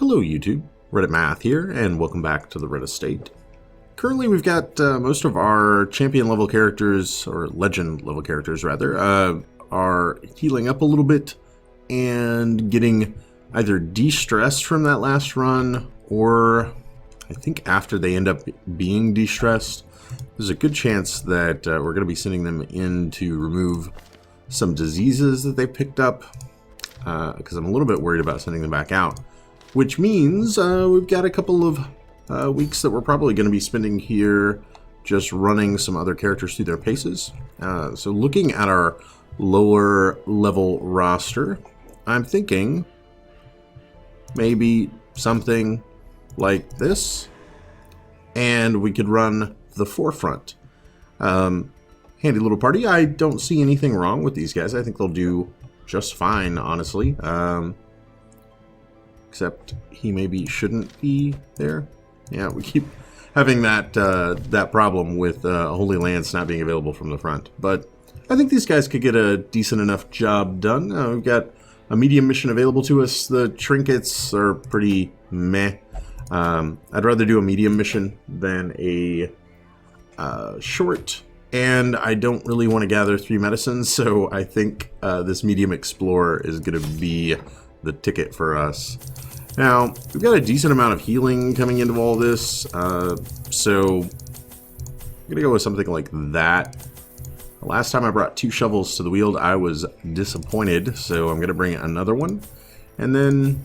Hello YouTube, Reddit Math here, and welcome back to the Red Estate. Currently we've got most of our champion level characters, or legend level characters rather, are healing up a little bit and getting either de-stressed from that last run, or I think after they end up being de-stressed, there's a good chance that we're going to be sending them in to remove some diseases that they picked up, because I'm a little bit worried about sending them back out. Which means we've got a couple of weeks that we're probably going to be spending here just running some other characters through their paces. So looking at our lower level roster, I'm thinking maybe something like this, and we could run the forefront. Handy little party. I don't see anything wrong with these guys. I think they'll do just fine, honestly. Except he maybe shouldn't be there. Yeah, we keep having that that problem with Holy Lance not being available from the front. But I think these guys could get a decent enough job done. We've got a medium mission available to us. The trinkets are pretty meh. I'd rather do a medium mission than a short. And I don't really want to gather 3 medicines, so I think this medium explorer is going to be the ticket for us. Now, we've got a decent amount of healing coming into all this, so I'm going to go with something like that. The last time I brought 2 shovels to the Weald, I was disappointed, so I'm going to bring another one. And then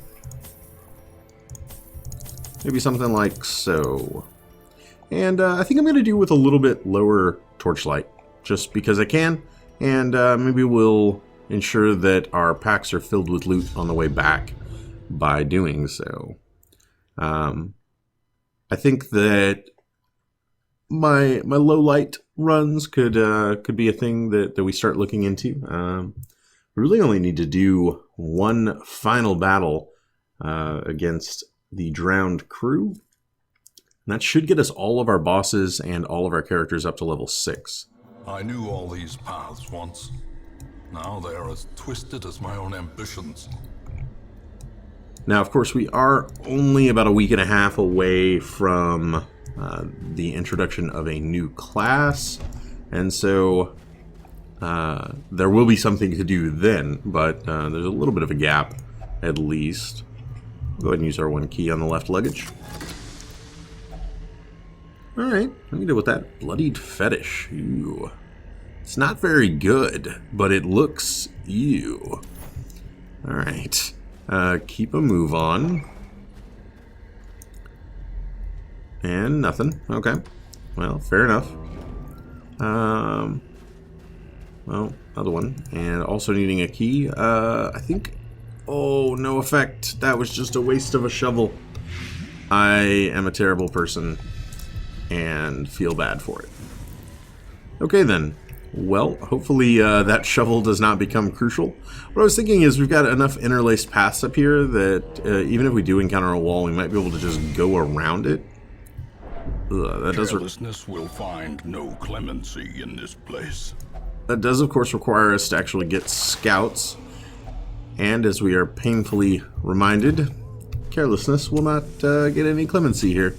maybe something like so. And I think I'm going to do with a little bit lower torchlight, just because I can, and maybe we'll ensure that our packs are filled with loot on the way back by doing so. I think that my low light runs could be a thing that we start looking into. We really only need to do one final battle against the drowned crew. And that should get us all of our bosses and all of our characters up to level 6. I knew all these paths once. Now they are as twisted as my own ambitions. Now, of course, we are only about a week and a half away from the introduction of a new class. And so there will be something to do then, but there's a little bit of a gap, at least. Go ahead and use our 1 key on the left luggage. Alright, let me deal with that bloodied fetish. Ew. It's not very good, but it looks ew. Alright. Keep a move on. And nothing. Okay. Well, fair enough. Well, another one. And also needing a key. I think... Oh, no effect. That was just a waste of a shovel. I am a terrible person and feel bad for it. Okay then. Well, hopefully that shovel does not become crucial. What I was thinking is we've got enough interlaced paths up here that even if we do encounter a wall, we might be able to just go around it. That does. Carelessness will find no clemency in this place. That does, of course, require us to actually get scouts. And as we are painfully reminded, carelessness will not get any clemency here.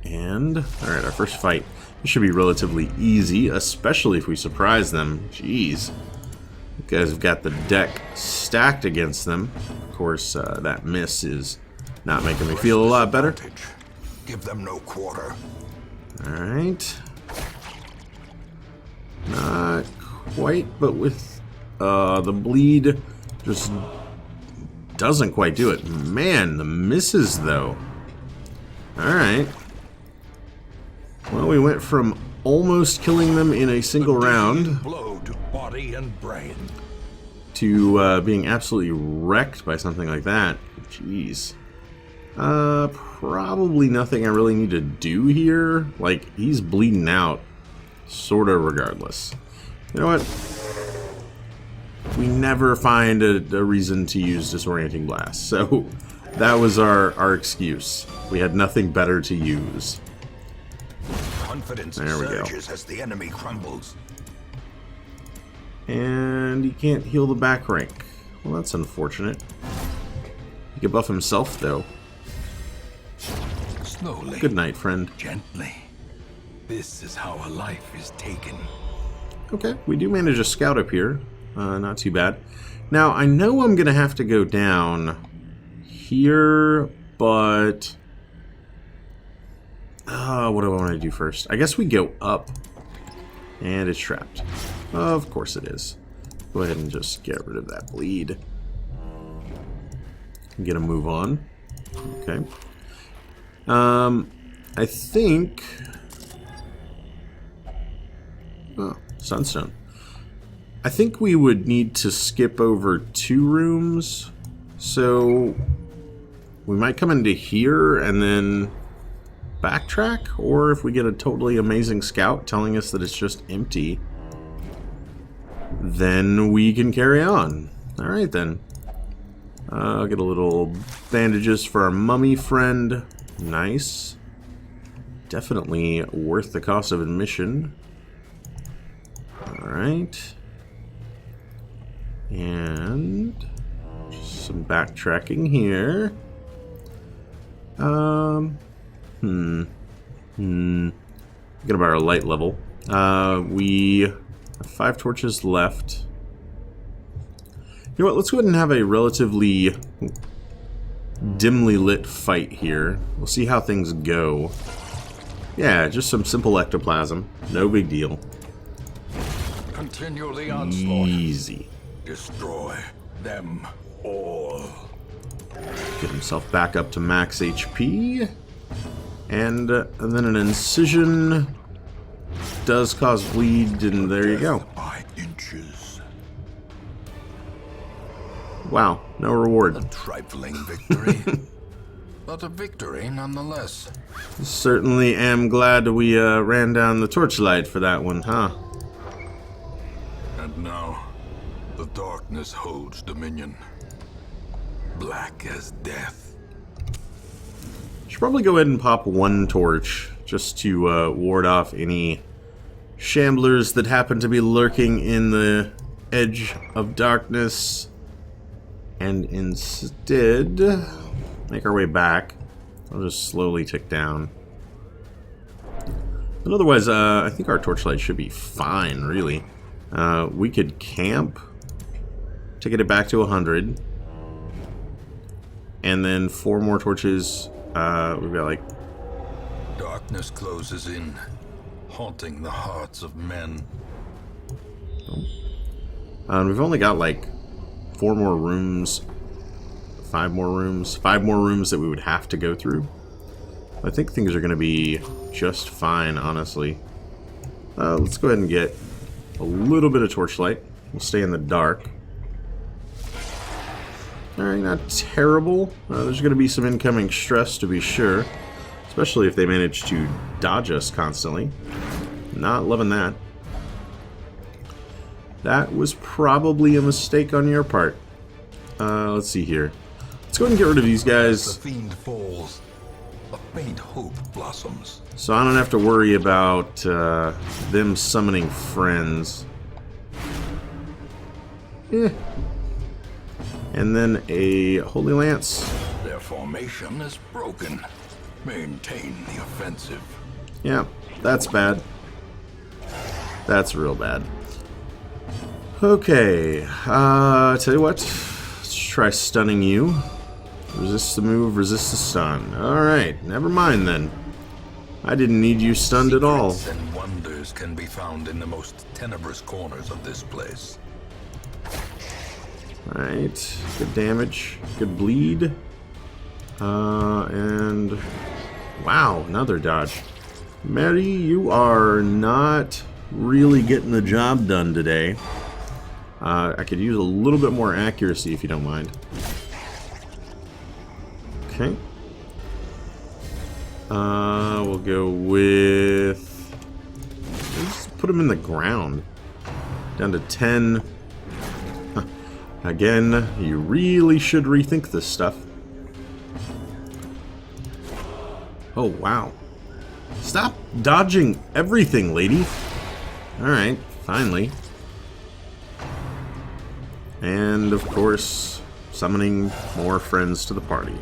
And, alright, our first fight. This should be relatively easy, especially if we surprise them. Jeez. You guys have got the deck stacked against them. Of course, that miss is not making me feel a lot better. Give them no quarter. Alright. Not quite, but with the bleed just doesn't quite do it. Man, the misses, though. Alright. Well, we went from almost killing them in a single round blow to body and brain to being absolutely wrecked by something like that. Jeez. Probably nothing I really need to do here. Like, he's bleeding out, sort of regardless. You know what? We never find a reason to use Disorienting Blast, so that was our excuse. We had nothing better to use. Confidence there we surges as the enemy crumbles. And you can't heal the back rank. Well, that's unfortunate. He could buff himself, though. Slowly. Good night, friend. Gently. This is how a life is taken. Okay, we do manage a scout up here. Not too bad. Now, I know I'm going to have to go down here, but... what do I want to do first? I guess we go up. And it's trapped. Of course it is. Go ahead and just get rid of that bleed. Get a move on. Okay. I think... Oh, sunstone. I think we would need to skip over 2 rooms. So we might come into here and then backtrack, or if we get a totally amazing scout telling us that it's just empty, then we can carry on. Alright then. I'll get a little bandages for our mummy friend. Nice. Definitely worth the cost of admission. Alright. And just some backtracking here. Get about our light level. We have 5 torches left. You know what? Let's go ahead and have a relatively dimly lit fight here. We'll see how things go. Yeah, just some simple ectoplasm. No big deal. Continue the onslaught. Easy. Destroy them all. Get himself back up to max HP. And then an incision does cause bleed, and there you go. By inches. Wow, no reward. A trifling victory. But a victory nonetheless. Certainly am glad we ran down the torchlight for that one, huh? And now, the darkness holds dominion. Black as death. Should probably go ahead and pop 1 torch just to ward off any shamblers that happen to be lurking in the edge of darkness. And instead, make our way back. I'll just slowly tick down. And otherwise, I think our torchlight should be fine, really. We could camp to get it back to 100. And then 4 more torches. We've got like... Darkness closes in, haunting the hearts of men. We've only got like 4 more rooms. 5 more rooms. 5 more rooms that we would have to go through. I think things are going to be just fine, honestly. Let's go ahead and get a little bit of torchlight. We'll stay in the dark. Alright, not terrible. There's going to be some incoming stress, to be sure. Especially if they manage to dodge us constantly. Not loving that. That was probably a mistake on your part. Let's see here. Let's go ahead and get rid of these guys. The fiend falls. A faint hope blossoms. So I don't have to worry about them summoning friends. Eh. And then a Holy Lance. Their formation is broken. Maintain the offensive. Yeah, that's bad. That's real bad. Okay, tell you what. Let's try stunning you. Resist the move, resist the stun. Alright, never mind then. I didn't need you stunned at all. Secrets and wonders can be found in the most tenebrous corners of this place. Alright, good damage, good bleed. And... wow, another dodge. Meri, you are not really getting the job done today. I could use a little bit more accuracy if you don't mind. Okay. We'll go with... let's put him in the ground. Down to 10. Huh. Again, you really should rethink this stuff. Oh, wow. Stop dodging everything, lady. Alright, finally. And, of course, summoning more friends to the party.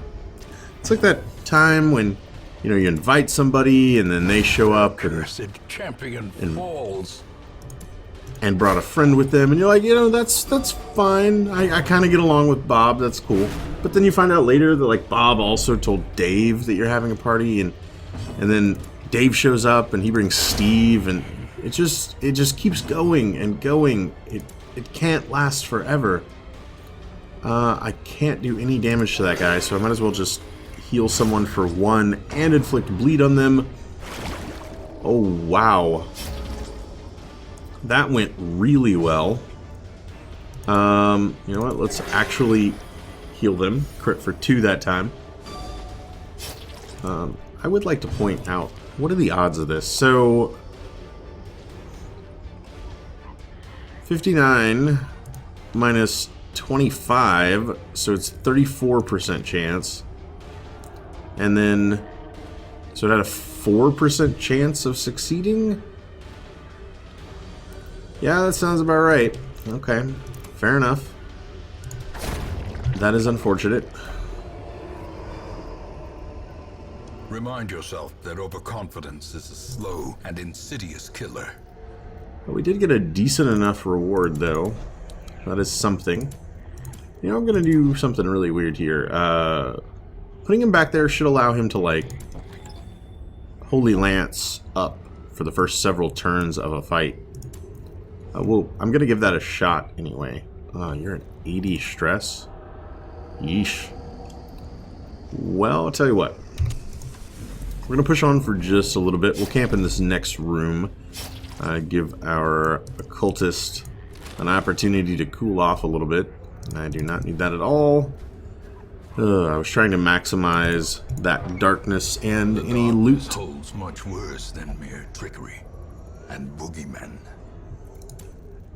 It's like that time when, you know, you invite somebody and then they show up and champion falls. And brought a friend with them, and you're like, you know, that's fine. I kind of get along with Bob. That's cool. But then you find out later that like Bob also told Dave that you're having a party, and then Dave shows up and he brings Steve, and it just keeps going and going. It can't last forever. I can't do any damage to that guy, so I might as well just heal someone for 1 and inflict bleed on them. Oh wow. That went really well. You know what? Let's actually heal them. Crit for 2 that time. I would like to point out, what are the odds of this? So, 59 minus 25, so it's 34% chance. And then, so it had a 4% chance of succeeding? Yeah, that sounds about right. Okay, fair enough. That is unfortunate. Remind yourself that overconfidence is a slow and insidious killer. But we did get a decent enough reward, though. That is something. You know, I'm going to do something really weird here. Putting him back there should allow him to, like, Holy Lance up for the first several turns of a fight. Well, I'm going to give that a shot anyway. You're at 80 stress? Yeesh. Well, I'll tell you what. We're going to push on for just a little bit. We'll camp in this next room. Give our Cultist an opportunity to cool off a little bit. I do not need that at all. I was trying to maximize that darkness and any loot. Holds much worse than mere trickery and boogeymen.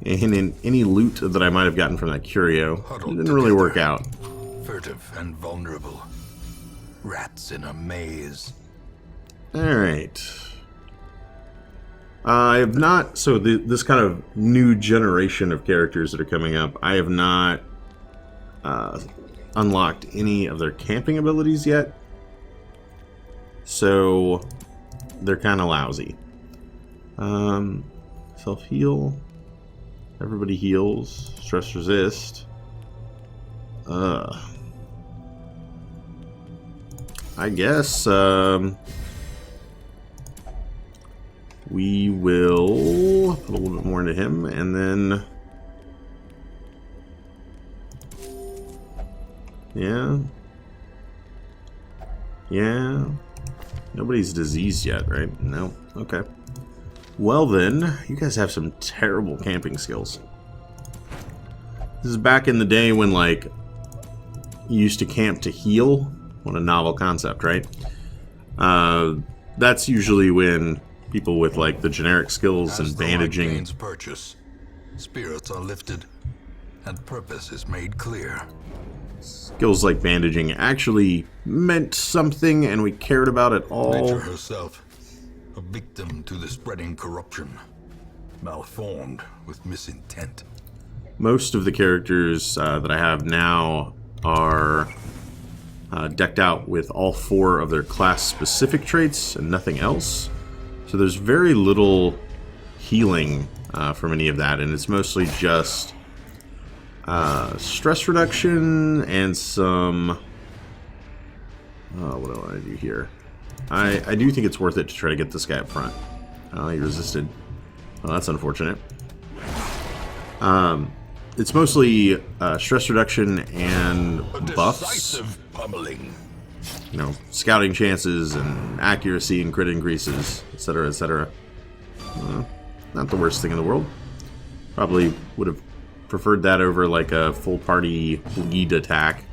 And in any loot that I might have gotten from that curio, it didn't really work out. Furtive and vulnerable. Rats in a maze. Alright. I have not... So this kind of new generation of characters that are coming up, I have not unlocked any of their camping abilities yet. So they're kind of lousy. Self-heal. Everybody heals. Stress resist. I guess we will put a little bit more into him, and then yeah, nobody's diseased yet, right? No. Okay. Well then, you guys have some terrible camping skills. This is back in the day when, like, you used to camp to heal. What a novel concept, right? That's usually when people with, like, the generic skills and bandaging... As the light purchase, spirits are lifted, and purpose is made clear. Skills like bandaging actually meant something, and we cared about it all. Nature herself, a victim to the spreading corruption, malformed with misintent. Most of the characters that I have now are decked out with all 4 of their class-specific traits and nothing else. So there's very little healing from any of that, and it's mostly just stress reduction and some... what do I want to do here? I do think it's worth it to try to get this guy up front. He resisted. Well, that's unfortunate. It's mostly stress reduction and buffs. Decisive pummeling. You know, scouting chances and accuracy and crit increases, etc., etc. Not the worst thing in the world. Probably would have preferred that over like a full party bleed attack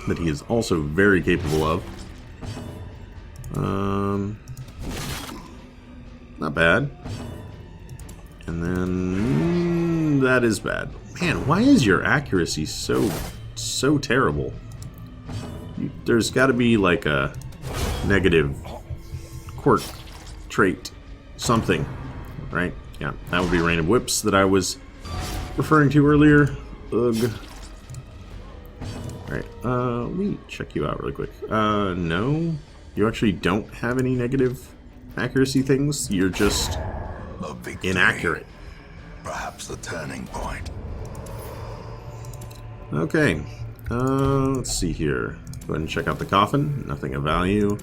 that he is also very capable of. Not bad. And then that is bad. Man, why is your accuracy so terrible? There's got to be like a negative quirk, trait, something, right? Yeah, that would be random whips that I was referring to earlier. Ugh. Alright, let me check you out really quick. No. You actually don't have any negative accuracy things. You're just A victory, inaccurate. perhaps the turning point. Okay. Let's see here. Go ahead and check out the coffin. Nothing of value.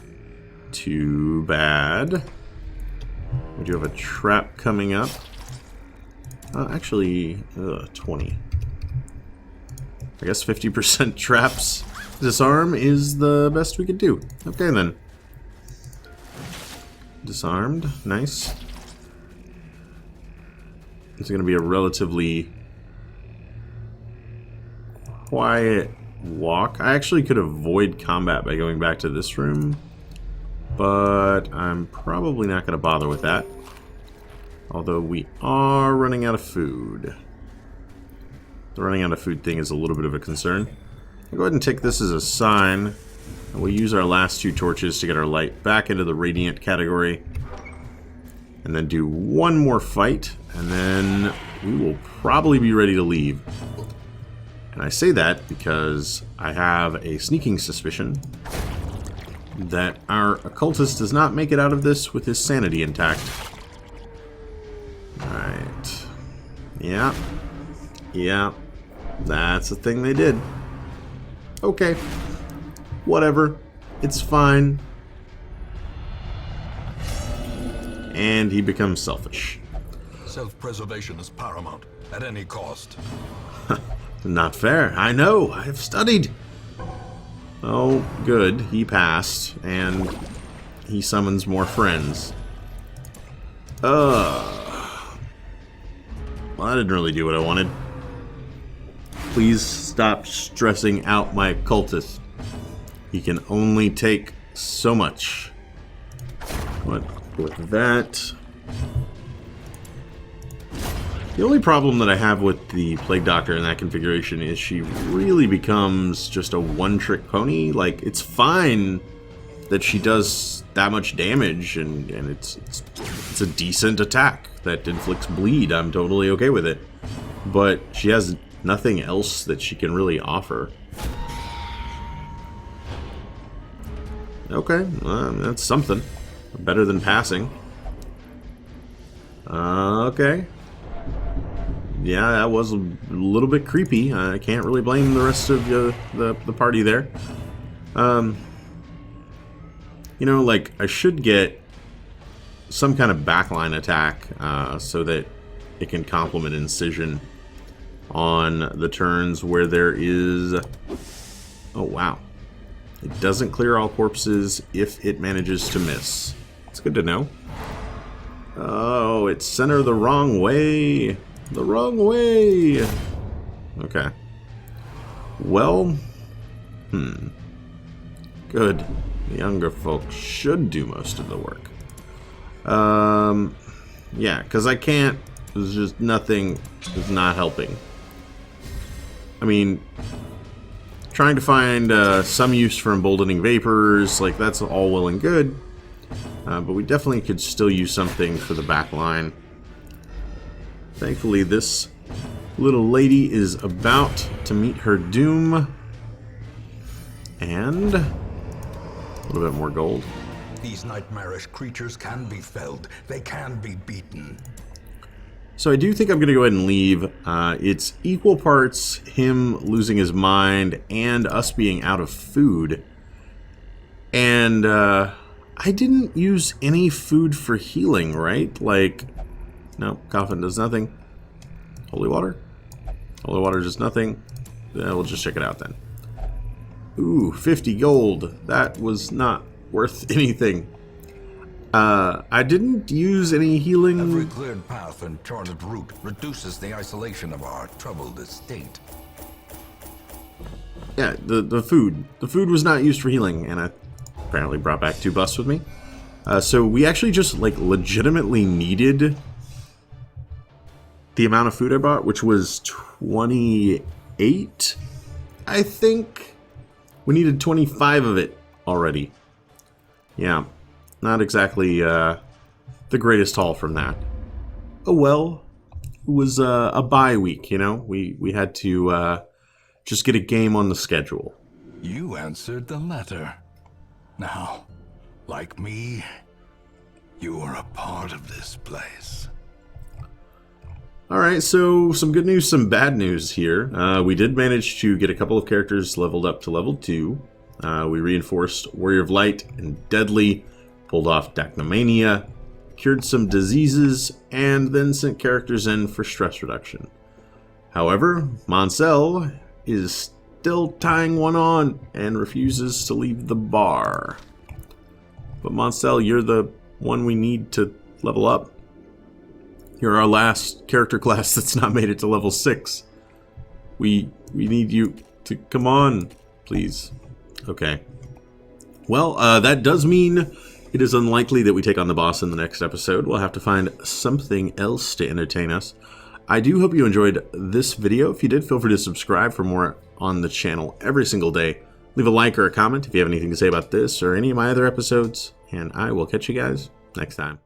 Too bad. We do have a trap coming up. Actually, 20. I guess 50% traps disarm is the best we could do. Okay, then. Disarmed. Nice. It's going to be a relatively quiet walk. I actually could avoid combat by going back to this room, but I'm probably not going to bother with that. Although we are running out of food. The running out of food thing is a little bit of a concern. I'll go ahead and take this as a sign. And we'll use our last 2 torches to get our light back into the radiant category. And then do one more fight, and then we will probably be ready to leave. And I say that because I have a sneaking suspicion that our occultist does not make it out of this with his sanity intact. Alright. Yeah. Yeah. That's the thing they did. Okay. Whatever. It's fine. And he becomes selfish. Self-preservation is paramount, at any cost. Not fair. I know. I have studied. Oh, good. He passed. And he summons more friends. Well, that didn't really do what I wanted. Please stop stressing out my cultist. He can only take so much. What with that? The only problem that I have with the Plague Doctor in that configuration is she really becomes just a one-trick pony. Like, it's fine that she does that much damage, and it's a decent attack that inflicts bleed. I'm totally okay with it. But she has nothing else that she can really offer. Okay, that's something. Better than passing. Okay. Yeah, that was a little bit creepy. I can't really blame the rest of the party there. You know, like, I should get some kind of backline attack so that it can complement Incision on the turns where there is... Oh, wow. It doesn't clear all corpses if it manages to miss. It's good to know. Oh, it's center the wrong way. The wrong way. Okay. Well, good. The younger folks should do most of the work. Yeah, because I can't. There's just nothing is not helping. I mean, trying to find some use for emboldening vapors, like, that's all well and good. But we definitely could still use something for the back line. Thankfully, this little lady is about to meet her doom. And a little bit more gold. These nightmarish creatures can be felled. They can be beaten. So I do think I'm going to go ahead and leave. It's equal parts him losing his mind and us being out of food. And I didn't use any food for healing, right? Like, no, coffin does nothing. Holy water? Holy water does nothing. We'll just check it out then. Ooh, 50 gold. That was not worth anything. I didn't use any healing. Every cleared path and charted route reduces the isolation of our troubled estate. Yeah, the food. The food was not used for healing, and I apparently brought back 2 buffs with me. So we actually just, like, legitimately needed the amount of food I bought, which was 28, I think. We needed 25 of it already. Yeah, not exactly the greatest haul from that. Oh well, was a bye week, you know? We had to just get a game on the schedule. You answered the letter. Now, like me, you are a part of this place. Alright, so some good news, some bad news here. We did manage to get a couple of characters leveled up to level 2. We reinforced Warrior of Light and Deadly, pulled off Dacnomania, cured some diseases, and then sent characters in for stress reduction. However, Moncel is still tying one on and refuses to leave the bar. But Moncel, you're the one we need to level up. You're our last character class that's not made it to level 6. We need you to come on, please. Okay. Well, that does mean it is unlikely that we take on the boss in the next episode. We'll have to find something else to entertain us. I do hope you enjoyed this video. If you did, feel free to subscribe for more on the channel every single day. Leave a like or a comment if you have anything to say about this or any of my other episodes, and I will catch you guys next time.